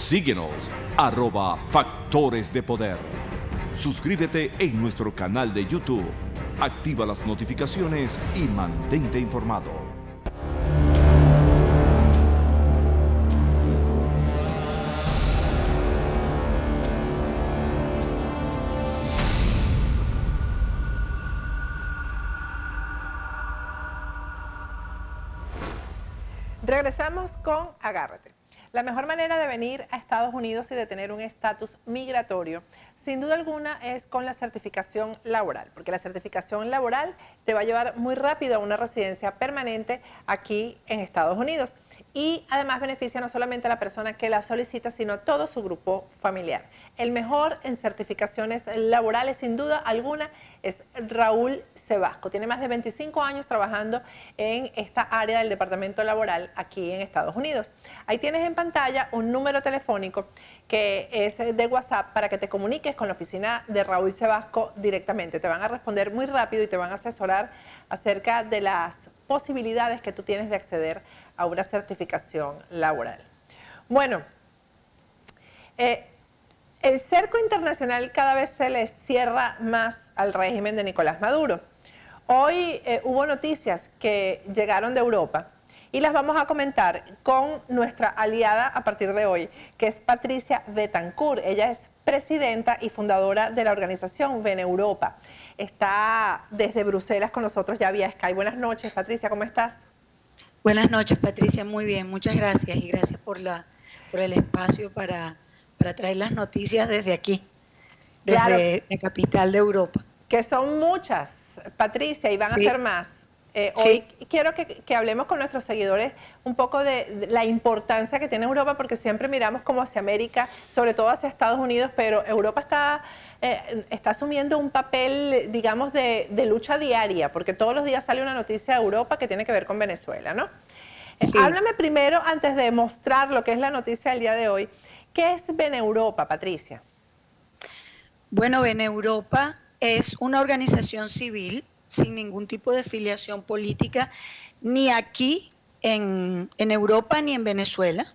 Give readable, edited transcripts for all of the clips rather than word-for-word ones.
Síguenos, @Factores de Poder. Suscríbete en nuestro canal de YouTube. Activa las notificaciones y mantente informado. Regresamos con Agárrate. La mejor manera de venir a Estados Unidos y de tener un estatus migratorio, sin duda alguna, es con la certificación laboral, porque la certificación laboral te va a llevar muy rápido a una residencia permanente aquí en Estados Unidos. Y además beneficia no solamente a la persona que la solicita, sino a todo su grupo familiar. El mejor en certificaciones laborales, sin duda alguna, es Raúl Sebasco. Tiene más de 25 años trabajando en esta área del departamento laboral aquí en Estados Unidos. Ahí tienes en pantalla un número telefónico que es de WhatsApp para que te comuniques con la oficina de Raúl Sebasco directamente. Te van a responder muy rápido y te van a asesorar acerca de las posibilidades que tú tienes de acceder a una certificación laboral. Bueno, el cerco internacional cada vez se le cierra más al régimen de Nicolás Maduro. Hoy hubo noticias que llegaron de Europa y las vamos a comentar con nuestra aliada a partir de hoy, que es Patricia Betancourt. Ella es presidenta y fundadora de la organización Ven Europa. Está desde Bruselas con nosotros ya vía Skype. Buenas noches, Patricia, ¿cómo estás? Buenas noches, Patricia, muy bien, muchas gracias y gracias por el espacio para traer las noticias desde aquí, desde Claro, la capital de Europa. que son muchas, Patricia, y van a ser más. Hoy quiero que hablemos con nuestros seguidores un poco de la importancia que tiene Europa, porque siempre miramos como hacia América, sobre todo hacia Estados Unidos, pero Europa está asumiendo un papel, digamos, de lucha diaria, porque todos los días sale una noticia de Europa que tiene que ver con Venezuela, ¿no? Sí. Háblame primero, antes de mostrar lo que es la noticia del día de hoy, ¿qué es Ven Europa, Patricia? Bueno, Ven Europa es una organización civil sin ningún tipo de filiación política, ni aquí en Europa ni en Venezuela.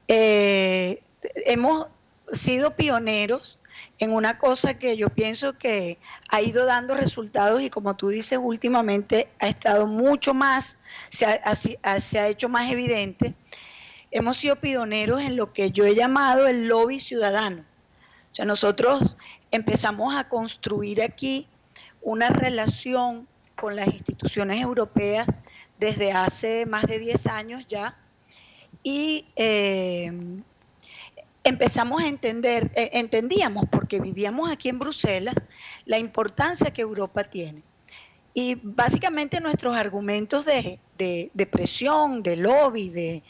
Hemos sido pioneros en una cosa que yo pienso que ha ido dando resultados y, como tú dices, últimamente ha estado mucho más, se ha hecho más evidente. Hemos sido pioneros en lo que yo he llamado el lobby ciudadano. O sea, nosotros empezamos a construir aquí una relación con las instituciones europeas desde hace más de 10 años ya, y empezamos a entendíamos, porque vivíamos aquí en Bruselas, la importancia que Europa tiene. Y básicamente nuestros argumentos de presión, de lobby,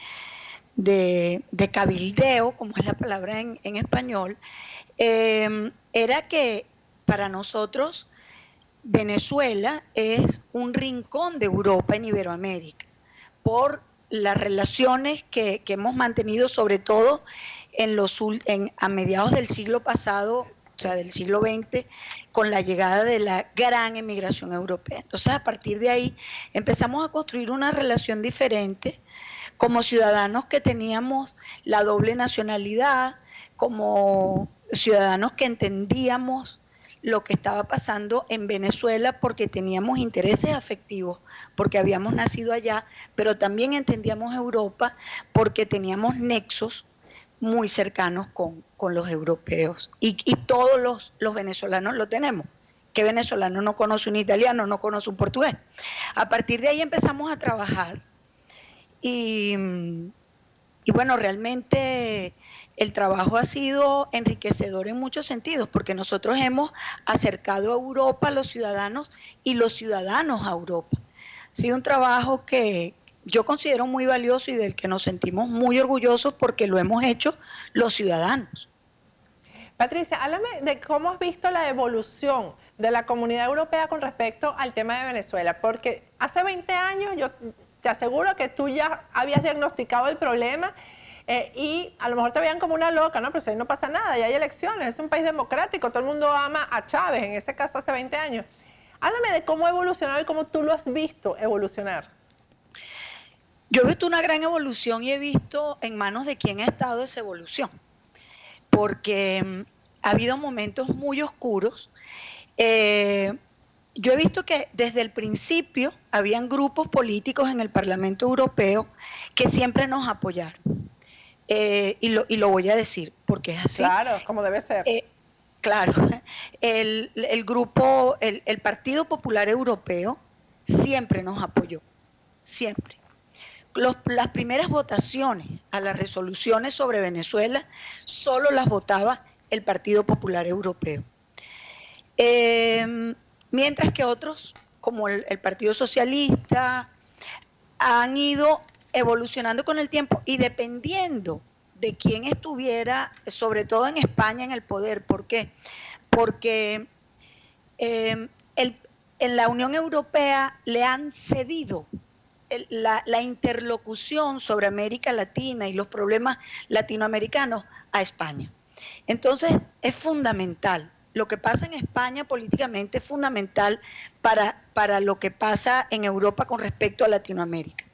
de cabildeo, como es la palabra en español, era que para nosotros Venezuela es un rincón de Europa en Iberoamérica, por las relaciones que hemos mantenido, sobre todo a mediados del siglo pasado, o sea, del siglo XX, con la llegada de la gran emigración europea. Entonces, a partir de ahí, empezamos a construir una relación diferente como ciudadanos que teníamos la doble nacionalidad, como ciudadanos que entendíamos lo que estaba pasando en Venezuela porque teníamos intereses afectivos, porque habíamos nacido allá, pero también entendíamos Europa porque teníamos nexos muy cercanos con los europeos. Y todos los venezolanos lo tenemos. ¿Qué venezolano no conoce un italiano, no conoce un portugués? A partir de ahí empezamos a trabajar y bueno, realmente el trabajo ha sido enriquecedor en muchos sentidos, porque nosotros hemos acercado a Europa a los ciudadanos y los ciudadanos a Europa. Ha sido un trabajo que yo considero muy valioso y del que nos sentimos muy orgullosos porque lo hemos hecho los ciudadanos. Patricia, háblame de cómo has visto la evolución de la comunidad europea con respecto al tema de Venezuela, porque hace 20 años yo te aseguro que tú ya habías diagnosticado el problema y a lo mejor te veían como una loca, ¿no? Pero si ahí no pasa nada, ya hay elecciones, es un país democrático, todo el mundo ama a Chávez, en ese caso hace 20 años. Háblame de cómo ha evolucionado y cómo tú lo has visto evolucionar. Yo he visto una gran evolución y he visto en manos de quién ha estado esa evolución, porque ha habido momentos muy oscuros. Yo he visto que desde el principio habían grupos políticos en el Parlamento Europeo que siempre nos apoyaron. Y lo voy a decir porque es así. Claro, como debe ser. Claro, el grupo, el Partido Popular Europeo siempre nos apoyó, siempre. Las primeras votaciones a las resoluciones sobre Venezuela solo las votaba el Partido Popular Europeo. Mientras que otros, como el Partido Socialista, han ido evolucionando con el tiempo y dependiendo de quién estuviera, sobre todo en España, en el poder. ¿Por qué? Porque en la Unión Europea le han cedido la interlocución sobre América Latina y los problemas latinoamericanos a España. Entonces, es fundamental. Lo que pasa en España políticamente es fundamental para lo que pasa en Europa con respecto a Latinoamérica.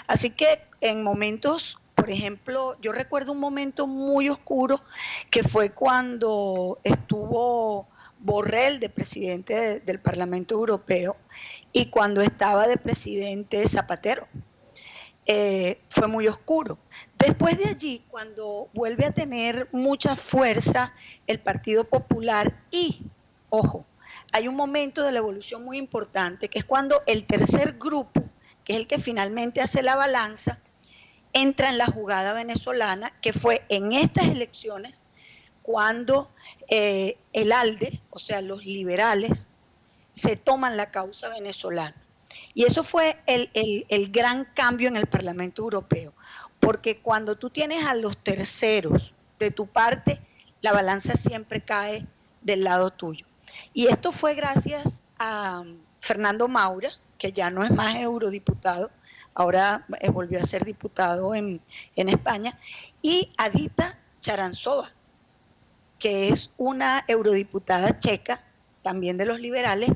Así que en momentos, por ejemplo, yo recuerdo un momento muy oscuro que fue cuando estuvo Borrell de presidente del Parlamento Europeo y cuando estaba de presidente Zapatero. Fue muy oscuro. Después de allí, cuando vuelve a tener mucha fuerza el Partido Popular y, ojo, hay un momento de la evolución muy importante, que es cuando el tercer grupo, que es el que finalmente hace la balanza, entra en la jugada venezolana, que fue en estas elecciones cuando el ALDE, o sea, los liberales, se toman la causa venezolana. Y eso fue el gran cambio en el Parlamento Europeo, porque cuando tú tienes a los terceros de tu parte, la balanza siempre cae del lado tuyo. Y esto fue gracias a Fernando Maura, que ya no es más eurodiputado, ahora volvió a ser diputado en España, y Adita Charanzova, que es una eurodiputada checa, también de los liberales,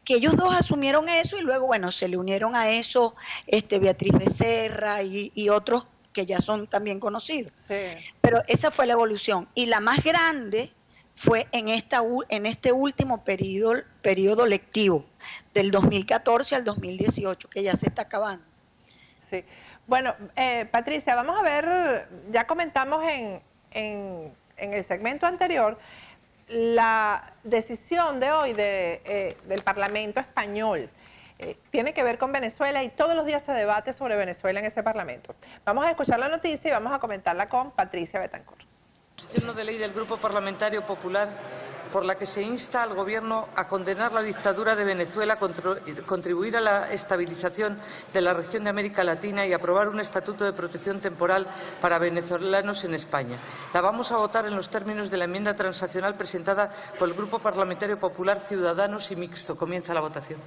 que ellos dos asumieron eso y luego, bueno, se le unieron a eso Beatriz Becerra y otros que ya son también conocidos. Sí. Pero esa fue la evolución. Y la más grande fue en este último periodo lectivo, del 2014 al 2018, que ya se está acabando. Sí. Bueno, Patricia, vamos a ver, ya comentamos en el segmento anterior la decisión de hoy del Parlamento español. Tiene que ver con Venezuela y todos los días se debate sobre Venezuela en ese Parlamento. Vamos a escuchar la noticia y vamos a comentarla con Patricia Betancourt. Proposición de ley del Grupo Parlamentario Popular por la que se insta al Gobierno a condenar la dictadura de Venezuela, contribuir a la estabilización de la región de América Latina y aprobar un estatuto de protección temporal para venezolanos en España. La vamos a votar en los términos de la enmienda transaccional presentada por el Grupo Parlamentario Popular, Ciudadanos y Mixto. Comienza la votación.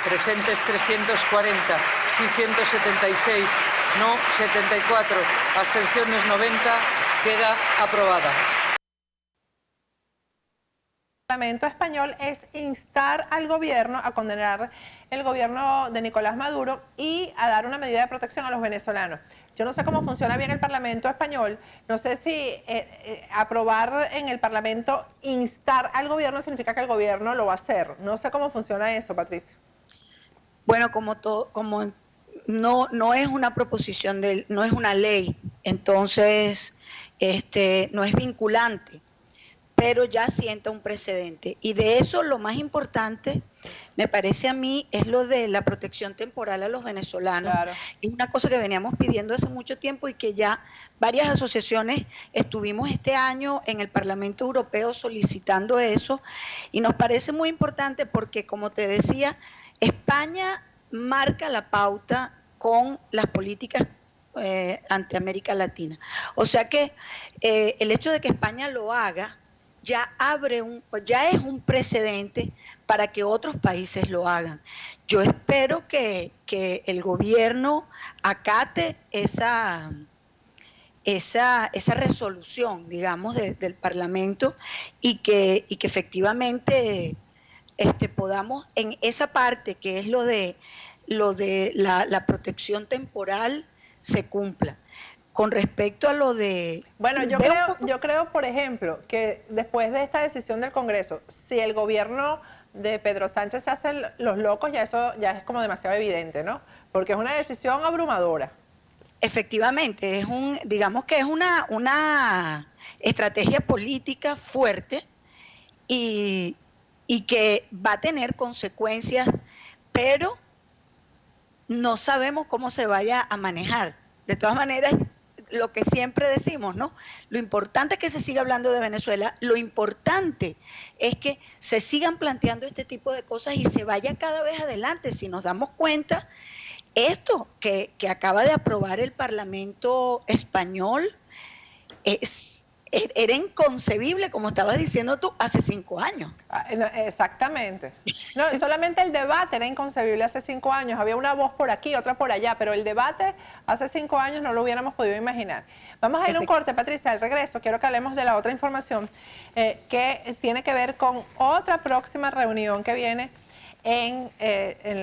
Presentes 340, sí 176, no 74, abstenciones 90, queda aprobada. El Parlamento español es instar al gobierno a condenar el gobierno de Nicolás Maduro y a dar una medida de protección a los venezolanos. Yo no sé cómo funciona bien el Parlamento español, no sé si aprobar en el Parlamento, instar al gobierno significa que el gobierno lo va a hacer. No sé cómo funciona eso, Patricia. Bueno, como no es una proposición, no es una ley, entonces no es vinculante, pero ya sienta un precedente. Y de eso lo más importante, me parece a mí, es lo de la protección temporal a los venezolanos. Claro. Es una cosa que veníamos pidiendo hace mucho tiempo y que ya varias asociaciones estuvimos este año en el Parlamento Europeo solicitando eso. Y nos parece muy importante porque, como te decía, España marca la pauta con las políticas ante América Latina. O sea que el hecho de que España lo haga ya ya es un precedente para que otros países lo hagan. Yo espero que el gobierno acate esa resolución, digamos, del Parlamento y que efectivamente podamos en esa parte que es lo de la protección temporal se cumpla. Con respecto a lo de... Bueno, yo creo, por ejemplo, que después de esta decisión del Congreso, si el gobierno de Pedro Sánchez se hace los locos, ya eso ya es como demasiado evidente, ¿no? Porque es una decisión abrumadora. Efectivamente, digamos que es una estrategia política fuerte y que va a tener consecuencias, pero no sabemos cómo se vaya a manejar. De todas maneras, lo que siempre decimos, ¿no? Lo importante es que se siga hablando de Venezuela, lo importante es que se sigan planteando este tipo de cosas y se vaya cada vez adelante. Si nos damos cuenta, esto que acaba de aprobar el Parlamento español era inconcebible, como estabas diciendo tú, hace 5 años. Exactamente. No, solamente el debate era inconcebible hace 5 años. Había una voz por aquí, otra por allá, pero el debate hace 5 años no lo hubiéramos podido imaginar. Vamos a ir a un corte, Patricia. Al regreso quiero que hablemos de la otra información que tiene que ver con otra próxima reunión que viene en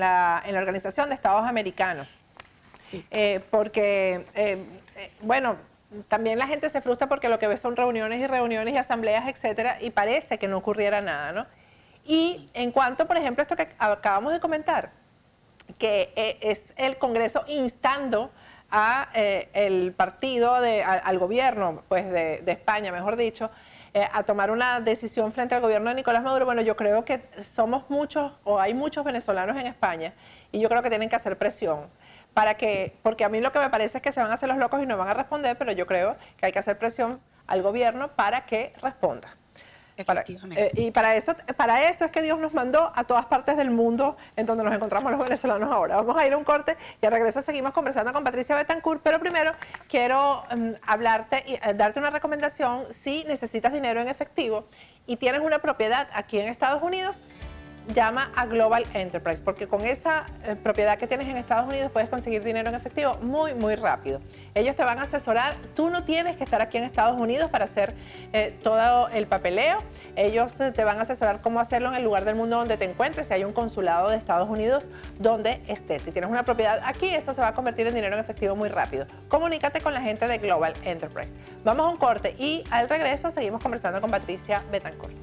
la Organización de Estados Americanos. Sí. Bueno, también la gente se frustra porque lo que ve son reuniones y reuniones y asambleas, etcétera, y parece que no ocurriera nada, ¿no? Y en cuanto, por ejemplo, esto que acabamos de comentar, que es el Congreso instando el partido, al gobierno pues de España, mejor dicho, a tomar una decisión frente al gobierno de Nicolás Maduro. Bueno, yo creo que somos muchos, o hay muchos venezolanos en España, y yo creo que tienen que hacer presión. Porque a mí lo que me parece es que se van a hacer los locos y no van a responder, pero yo creo que hay que hacer presión al gobierno para que responda. Efectivamente. Y para eso es que Dios nos mandó a todas partes del mundo en donde nos encontramos los venezolanos ahora. Vamos a ir a un corte y al regreso seguimos conversando con Patricia Bettencourt, pero primero quiero hablarte y darte una recomendación. Si necesitas dinero en efectivo y tienes una propiedad aquí en Estados Unidos, llama a Global Enterprise, porque con esa propiedad que tienes en Estados Unidos puedes conseguir dinero en efectivo muy, muy rápido. Ellos te van a asesorar, tú no tienes que estar aquí en Estados Unidos para hacer todo el papeleo. Ellos te van a asesorar cómo hacerlo en el lugar del mundo donde te encuentres, si hay un consulado de Estados Unidos donde estés. Si tienes una propiedad aquí, eso se va a convertir en dinero en efectivo muy rápido. Comunícate con la gente de Global Enterprise. Vamos a un corte y al regreso seguimos conversando con Patricia Bettencourt.